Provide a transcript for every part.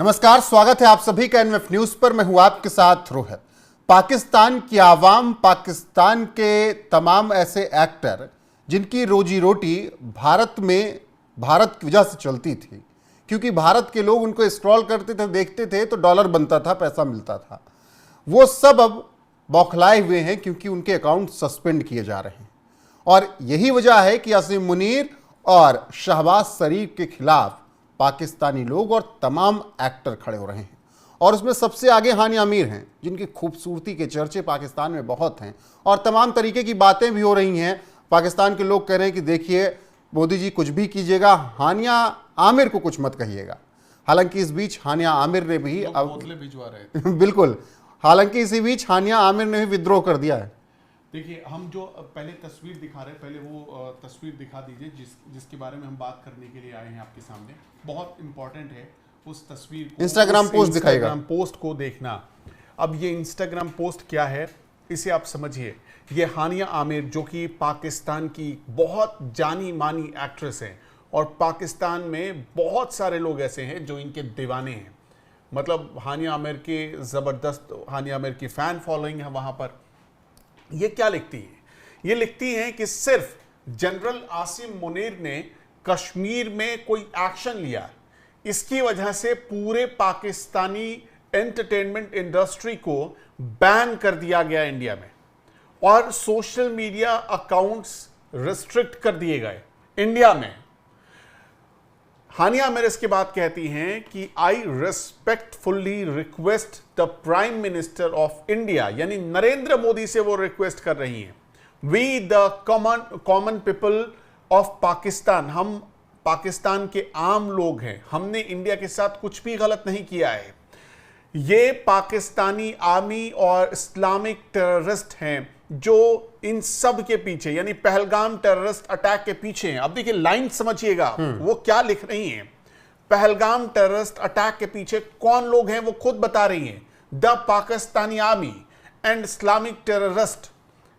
नमस्कार, स्वागत है आप सभी का एनएफ न्यूज पर। मैं हूं आपके साथ रोहित। पाकिस्तान की आवाम, पाकिस्तान के तमाम ऐसे एक्टर जिनकी रोजी रोटी भारत की वजह से चलती थी, क्योंकि भारत के लोग उनको स्क्रॉल करते थे, देखते थे तो डॉलर बनता था, पैसा मिलता था, वो सब अब बौखलाए हुए हैं क्योंकि उनके अकाउंट सस्पेंड किए जा रहे हैं। और यही वजह है कि असीम मुनीर और शहबाज शरीफ के खिलाफ पाकिस्तानी लोग और तमाम एक्टर खड़े हो रहे हैं। और उसमें सबसे आगे हानिया आमिर हैं, जिनकी खूबसूरती के चर्चे पाकिस्तान में बहुत हैं और तमाम तरीके की बातें भी हो रही हैं। पाकिस्तान के लोग कह रहे हैं कि देखिए मोदी जी कुछ भी कीजिएगा, हानिया आमिर को कुछ मत कहिएगा। हालांकि इस बीच हानिया आमिर ने भी बोतलें भिजवा रहे थे। बिल्कुल, हालांकि इसी बीच हानिया आमिर ने भी विद्रोह कर दिया है। देखिए, हम जो पहले तस्वीर दिखा रहे हैं, पहले वो तस्वीर दिखा दीजिए जिसके बारे में हम बात करने के लिए आए हैं आपके सामने। बहुत इंपॉर्टेंट है उस तस्वीर को, इंस्टाग्राम पोस्ट दिखाएगा, इंस्टाग्राम पोस्ट को देखना। अब ये इंस्टाग्राम पोस्ट क्या है इसे आप समझिए। ये हानिया आमिर जो कि पाकिस्तान की बहुत जानी मानी एक्ट्रेस है और पाकिस्तान में बहुत सारे लोग ऐसे हैं जो इनके दीवाने हैं। मतलब हानिया आमिर के ज़बरदस्त हानिया आमिर की फ़ैन फॉलोइंग है वहाँ पर। ये क्या लिखती है? ये लिखती हैं कि सिर्फ जनरल आसिम मुनीर ने कश्मीर में कोई एक्शन लिया, इसकी वजह से पूरे पाकिस्तानी एंटरटेनमेंट इंडस्ट्री को बैन कर दिया गया इंडिया में और सोशल मीडिया अकाउंट्स रिस्ट्रिक्ट कर दिए गए इंडिया में। हानिया आमिर इसके बाद कहती हैं कि I respectfully request the prime minister of India, यानी नरेंद्र मोदी से वो रिक्वेस्ट कर रही हैं, we the common people of Pakistan, हम पाकिस्तान के आम लोग हैं, हमने इंडिया के साथ कुछ भी गलत नहीं किया है। ये पाकिस्तानी आर्मी और इस्लामिक टेररिस्ट हैं जो इन सब के पीछे, यानी पहलगाम टेररिस्ट अटैक के पीछे हैं। अब देखिए लाइन समझिएगा वो क्या लिख रही हैं। पहलगाम टेररिस्ट अटैक के पीछे कौन लोग हैं वो खुद बता रही हैं, the Pakistani army and Islamic terrorist,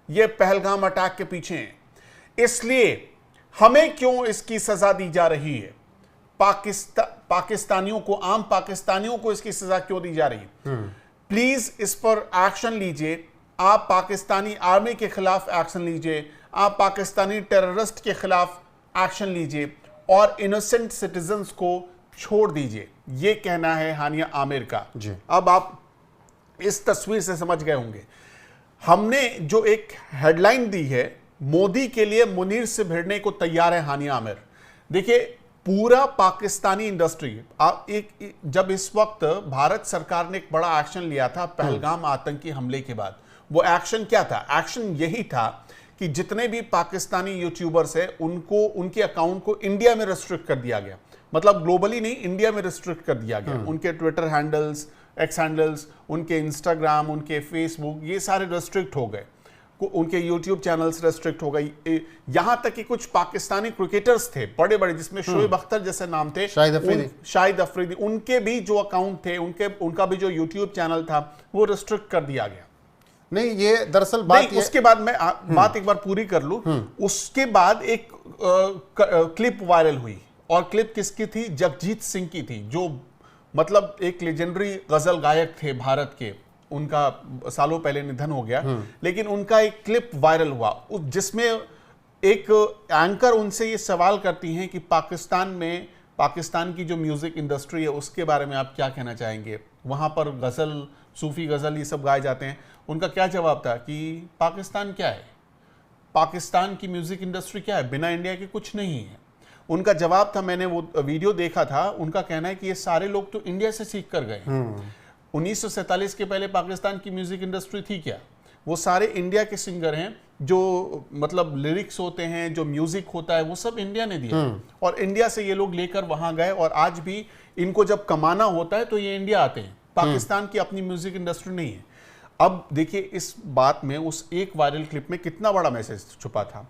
ये पहलगाम अटैक के पीछे हैं। इसलिए हमें क्यों इसकी सजा दी जा रही है? पाकिस्तानियों को, आम पाकिस्तानियों को इसकी सजा क्यों दी जा रही है? प्लीज इस पर एक्शन लीजिए। आप पाकिस्तानी आर्मी के खिलाफ एक्शन लीजिए, आप पाकिस्तानी टेररिस्ट के खिलाफ एक्शन लीजिए और इनोसेंट सिटीजन्स को छोड़ दीजिए। यह कहना है हानिया आमिर का जी। अब आप इस तस्वीर से समझ गए होंगे, हमने जो एक हेडलाइन दी है, मोदी के लिए मुनीर से भिड़ने को तैयार है हानिया आमिर। देखिए पूरा पाकिस्तानी इंडस्ट्री जब इस वक्त भारत सरकार ने एक बड़ा एक्शन लिया था पहलगाम आतंकी हमले के बाद, वो एक्शन क्या था? एक्शन यही था कि जितने भी पाकिस्तानी यूट्यूबर्स हैं उनको, उनके अकाउंट को इंडिया में रिस्ट्रिक्ट कर दिया गया। मतलब ग्लोबली नहीं, इंडिया में रिस्ट्रिक्ट कर दिया गया। उनके ट्विटर हैंडल्स, एक्स हैंडल्स, उनके इंस्टाग्राम, उनके फेसबुक, ये सारे रिस्ट्रिक्ट हो गए। उनके यूट्यूब चैनल्स रेस्ट्रिक्ट हो गई। यहां तक कि कुछ पाकिस्तानी क्रिकेटर्स थे बड़े बड़े, जिसमें शोएब अख्तर जैसे नाम थे, शाहिद अफरीदी, उनके भी जो अकाउंट थे, उनका भी जो यूट्यूब चैनल था वो रेस्ट्रिक्ट कर दिया गया। नहीं, ये दरअसल बात उसके बाद मैं बात एक बार पूरी कर लूं। उसके बाद एक क्लिप वायरल हुई और क्लिप किसकी थी? जगजीत सिंह की थी, जो मतलब एक लेजेंडरी गजल गायक थे भारत के। उनका सालों पहले निधन हो गया, लेकिन उनका एक क्लिप वायरल हुआ जिसमें एक एंकर उनसे ये सवाल करती हैं कि पाकिस्तान की जो म्यूजिक इंडस्ट्री है उसके बारे में आप क्या कहना चाहेंगे? वहां पर गजल, सूफी गजल, ये सब गाए जाते हैं। उनका क्या जवाब था कि पाकिस्तान क्या है, पाकिस्तान की म्यूजिक इंडस्ट्री क्या है, बिना इंडिया के कुछ नहीं है। उनका जवाब था, मैंने वो वीडियो देखा था, उनका कहना है कि ये सारे लोग तो इंडिया से सीख कर गए। 1947 के पहले पाकिस्तान की म्यूजिक इंडस्ट्री थी क्या? वो सारे इंडिया के सिंगर हैं, जो मतलब लिरिक्स होते हैं, जो म्यूजिक होता है, वो सब इंडिया ने दिया और इंडिया से ये लोग लेकर वहां गए और आज भी इनको जब कमाना होता है तो ये इंडिया आते हैं। पाकिस्तान की अपनी म्यूजिक इंडस्ट्री नहीं है। अब देखिए इस बात में, उस एक वायरल क्लिप में कितना बड़ा मैसेज छुपा था।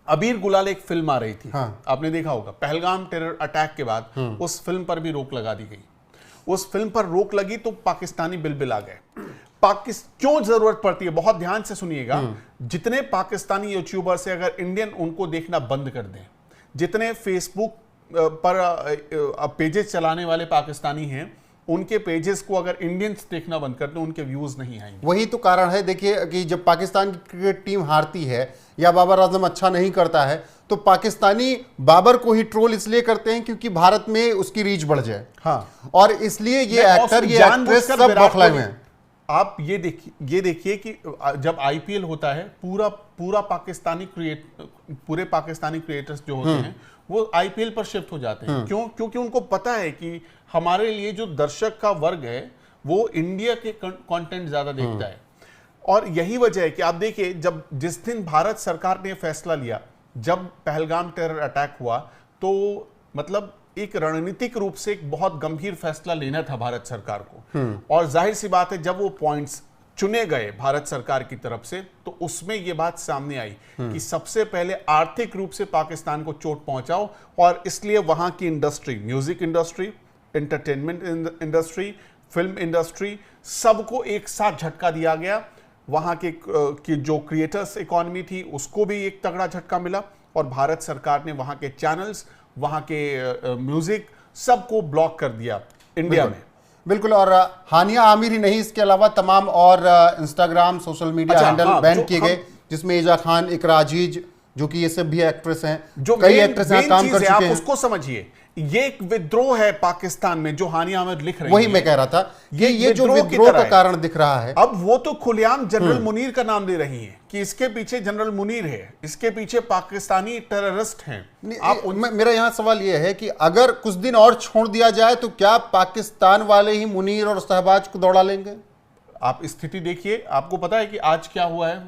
अबीर गुलाल एक फिल्म आ रही थी, आपने देखा होगा, पहलगाम टेरर अटैक के बाद उस फिल्म पर भी रोक लगा दी गई। उस फिल्म पर रोक लगी तो पाकिस्तानी बिलबिल आ गए। क्यों जरूरत पड़ती है? बहुत ध्यान से सुनिएगा। जितने पाकिस्तानी यूट्यूबर्स है, अगर इंडियन उनको देखना बंद कर दें, जितने फेसबुक पर पेजेस चलाने वाले पाकिस्तानी हैं, उनके पेजेस को अगर इंडियंस देखना बंद कर दें, उनके व्यूज नहीं आएंगे। वही तो कारण है। देखिए कि जब पाकिस्तान की क्रिकेट टीम हारती है या बाबर आजम अच्छा नहीं करता है तो पाकिस्तानी बाबर को ही ट्रोल इसलिए करते हैं क्योंकि भारत में उसकी रीच बढ़ जाए। हाँ, और इसलिए ये एक्टर, ये एक्ट्रेस सब बौखलाए हुए हैं। आप ये देखिए कि जब आईपीएल होता है, पूरे पाकिस्तानी क्रिएटर्स जो होते हैं वो आईपीएल पर शिफ्ट हो जाते हैं। क्यों? क्योंकि उनको पता है कि हमारे लिए जो दर्शक का वर्ग है वो इंडिया के कंटेंट ज्यादा देखता है। और यही वजह है कि आप देखिए, जिस दिन भारत सरकार ने फैसला लिया, जब पहलगाम टेरर अटैक हुआ, तो मतलब एक रणनीतिक रूप से एक बहुत गंभीर फैसला लेना था भारत सरकार को। और जाहिर सी बात है, जब वो पॉइंट्स चुने गए भारत सरकार की तरफ से, तो उसमें ये बात सामने आई कि सबसे पहले आर्थिक रूप से पाकिस्तान को चोट पहुंचाओ, और इसलिए वहां की industry, music industry, entertainment industry, film industry, सबको एक साथ झटका दिया गया। वहां की जो क्रिएटर्स इकोनॉमी थी उसको भी एक तगड़ा झटका मिला, और भारत सरकार ने वहां के चैनल्स, वहां के म्यूजिक सबको ब्लॉक कर दिया इंडिया में। बिल्कुल। और हानिया आमिर ही नहीं, इसके अलावा तमाम और Instagram social media handle ban किए गए, जिसमें एजा खान, इकरा अजीज, जो कि ये सब भी एक्ट्रेस हैं, जो कई एक्ट्रेस हैं, काम कर चुके हैं। आप उसको समझिए, ये एक विद्रोह है पाकिस्तान में जो हानिया आमिर लिख रही है। वही मैं कह रहा था, ये जो विद्रोह का कारण दिख रहा है। अब वो तो खुलेआम जनरल मुनीर का नाम ले रही है कि इसके पीछे जनरल मुनीर है, इसके पीछे पाकिस्तानी टेररिस्ट हैं। मेरा यहां सवाल यह है कि अगर कुछ दिन और छोड़ दिया जाए तो क्या पाकिस्तान वाले ही मुनीर और शहबाज को दौड़ा लेंगे? आप स्थिति देखिए। आपको पता है कि आज क्या हुआ है?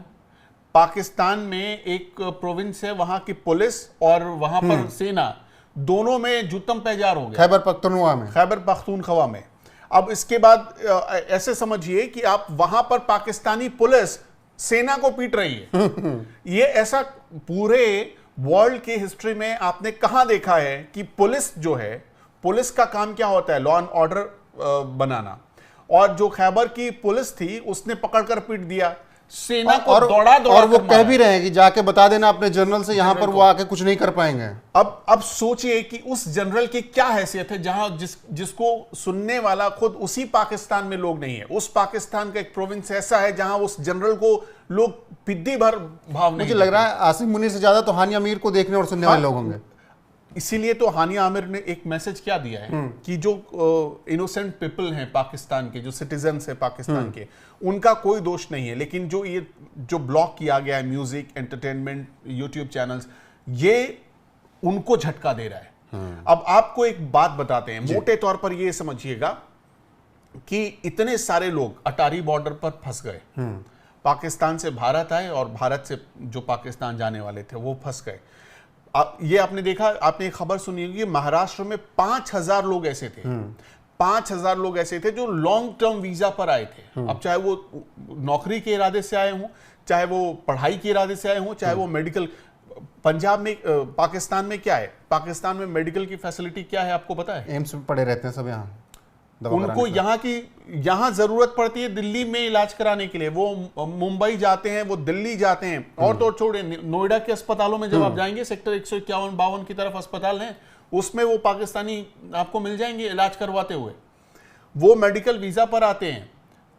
पाकिस्तान में एक प्रोविंस है, वहां की पुलिस और वहां पर सेना दोनों में जुत्तम पैजार हो गया। खैबर पख्तूनख्वा में। अब इसके बाद ऐसे समझिए कि आप वहां पर पाकिस्तानी पुलिस सेना को पीट रही है। ये ऐसा पूरे वर्ल्ड की हिस्ट्री में आपने कहां देखा है कि पुलिस जो है, पुलिस का काम क्या होता है? लॉ एंड ऑर्डर बनाना। और जो खैबर की पुलिस थी उसने पकड़कर पीट दिया, सेना को दौड़ा और वो कह भी रहे हैं कि जाके बता देना अपने जनरल से, यहां पर वो आके कुछ नहीं कर पाएंगे। अब सोचिए कि उस जनरल की क्या हैसियत है, जहां जिसको सुनने वाला खुद उसी पाकिस्तान में लोग नहीं है। उस पाकिस्तान का एक प्रोविंस ऐसा है जहां उस जनरल को लोग पिद्दी भर भाव नहीं। मुझे लग रहा है आसिम मुनीर से ज्यादा तो हानिया आमिर को देखने और सुनने वाले लोग होंगे। इसीलिए तो हानिया आमिर ने एक मैसेज क्या दिया है कि जो इनोसेंट पीपल हैं पाकिस्तान के, जो सिटीजन्स हैं पाकिस्तान के, उनका कोई दोष नहीं है, लेकिन जो ब्लॉक किया गया है म्यूजिक, एंटरटेनमेंट, यूट्यूब चैनल्स, ये उनको झटका दे रहा है। अब आपको एक बात बताते हैं, मोटे तौर पर ये समझिएगा कि इतने सारे लोग अटारी बॉर्डर पर फंस गए, पाकिस्तान से भारत आए और भारत से जो पाकिस्तान जाने वाले थे वो फंस गए। ये आपने देखा, आपने एक खबर सुनी होगी, महाराष्ट्र में 5000 लोग ऐसे थे, 5000 लोग ऐसे थे जो लॉन्ग टर्म वीजा पर आए थे। अब चाहे वो नौकरी के इरादे से आए हों, चाहे वो पढ़ाई के इरादे से आए हों, चाहे वो मेडिकल। पंजाब में, पाकिस्तान में क्या है? पाकिस्तान में मेडिकल की फैसिलिटी क्या है आपको पता है? एम्स में पड़े रहते हैं सब, यहाँ उनको यहाँ जरूरत पड़ती है दिल्ली में इलाज कराने के लिए, वो मुंबई जाते हैं, वो दिल्ली जाते हैं। और तो छोड़े, नोएडा के अस्पतालों में जब आप जाएंगे, सेक्टर 151-52 की तरफ अस्पताल हैं, उसमें वो पाकिस्तानी आपको मिल जाएंगे इलाज करवाते हुए। वो मेडिकल वीजा पर आते हैं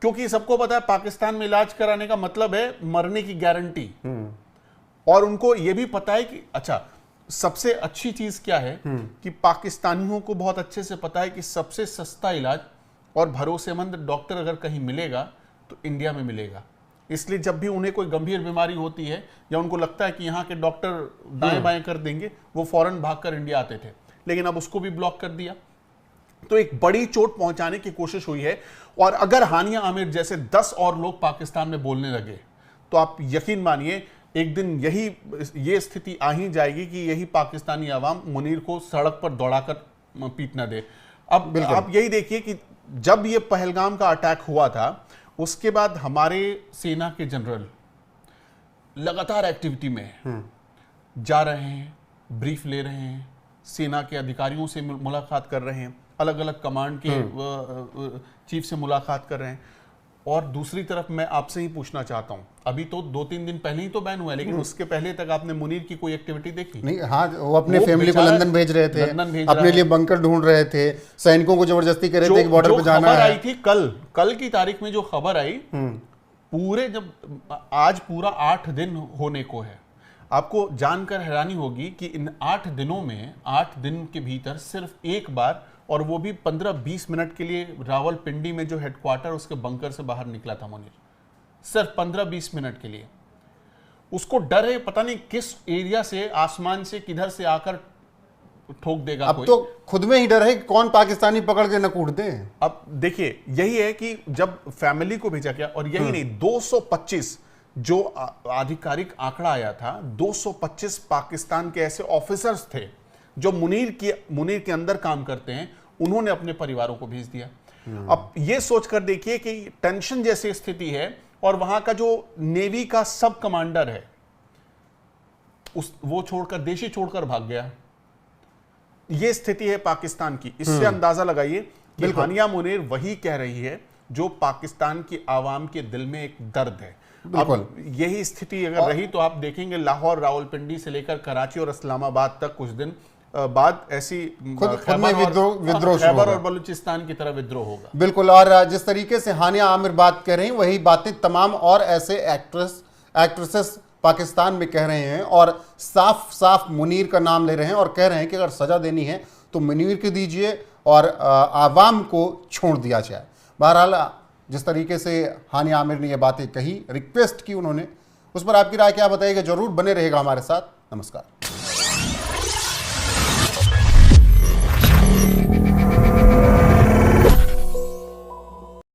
क्योंकि सबको पता है पाकिस्तान में इलाज कराने का मतलब है मरने की गारंटी। और उनको ये भी पता है कि अच्छा, सबसे अच्छी चीज क्या है कि पाकिस्तानियों को बहुत अच्छे से पता है कि सबसे सस्ता इलाज और भरोसेमंद डॉक्टर अगर कहीं मिलेगा तो इंडिया में मिलेगा। इसलिए जब भी उन्हें कोई गंभीर बीमारी होती है या उनको लगता है कि यहाँ के डॉक्टर दाएं बाएं कर देंगे, वो फौरन भागकर इंडिया आते थे। लेकिन अब उसको भी ब्लॉक कर दिया, तो एक बड़ी चोट पहुंचाने की कोशिश हुई है। और अगर हानिया आमिर जैसे 10 और लोग पाकिस्तान में बोलने लगे तो आप यकीन मानिए एक दिन ये स्थिति आ ही जाएगी कि यही पाकिस्तानी अवाम मुनीर को सड़क पर दौड़ाकर पीटना दे। अब आप यही देखिए कि जब ये पहलगाम का अटैक हुआ था, उसके बाद हमारे सेना के जनरल लगातार एक्टिविटी में जा रहे हैं, ब्रीफ ले रहे हैं, सेना के अधिकारियों से मुलाकात कर रहे हैं, अलग अलग कमांड के चीफ से मुलाकात कर रहे हैं। और दूसरी तरफ मैं आपसे ही पूछना चाहता हूं, अभी तो 2-3 दिन पहले ही तो बैन हुआ है, लेकिन उसके पहले तक आपने मुनीर की कोई एक्टिविटी देखी? नहीं, हाँ, वो अपने फैमिली को लंदन भेज रहे थे, अपने लिए बंकर ढूंढ रहे थे, सैनिकों को जबरदस्ती कर रहे थे कि बॉर्डर पे जाना है। खबर आई थी कल की तारीख में जो खबर आई, पूरे जब आज पूरा 8 दिन होने को है, आपको जानकर हैरानी होगी कि इन 8 दिनों में 8 दिन के भीतर सिर्फ एक बार, और वो भी 15-20 मिनट के लिए, रावलपिंडी में जो हेडक्वार्टर उसके बंकर से बाहर निकला था मुनीर, सिर्फ 15-20 मिनट के लिए। उसको डर है, पता नहीं किस एरिया से, आसमान से किधर से आकर ठोक देगा अब कोई। तो खुद में ही डर है कि कौन पाकिस्तानी पकड़ के न कूट दे। अब देखिए, यही है कि जब फैमिली को भेजा गया, और यही नहीं, 225 जो आधिकारिक आंकड़ा आया था, 225 पाकिस्तान के ऐसे ऑफिसर्स थे जो मुनीर के अंदर काम करते हैं, उन्होंने अपने परिवारों को भेज दिया। अब ये सोचकर देखिए कि टेंशन जैसी स्थिति है, और वहां का जो नेवी का सब कमांडर है वो छोड़कर, देशी छोड़कर भाग गया। ये स्थिति है पाकिस्तान की। इससे अंदाजा लगाइए कि हानिया मुनीर वही कह रही है जो पाकिस्तान की आवाम के दिल में एक दर्द है। अब यही स्थिति अगर रही तो आप देखेंगे लाहौर, रावलपिंडी से लेकर कराची और इस्लामाबाद तक कुछ दिन बाद ऐसी खैबर और बलूचिस्तान की तरह विद्रोह होगा। बिल्कुल। और जिस तरीके से हानिया आमिर बात कर रही हैं, वही बातें तमाम और ऐसे एक्ट्रेसेस पाकिस्तान में कह रहे हैं, और साफ साफ मुनीर का नाम ले रहे हैं और कह रहे हैं कि अगर सजा देनी है तो मुनीर को दीजिए और आवाम को छोड़ दिया जाए। बहरहाल जिस तरीके से हानिया आमिर ने ये बातें कही, रिक्वेस्ट की उन्होंने, उस पर आपकी राय क्या बताइएगा? जरूर बने रहेगा हमारे साथ। नमस्कार।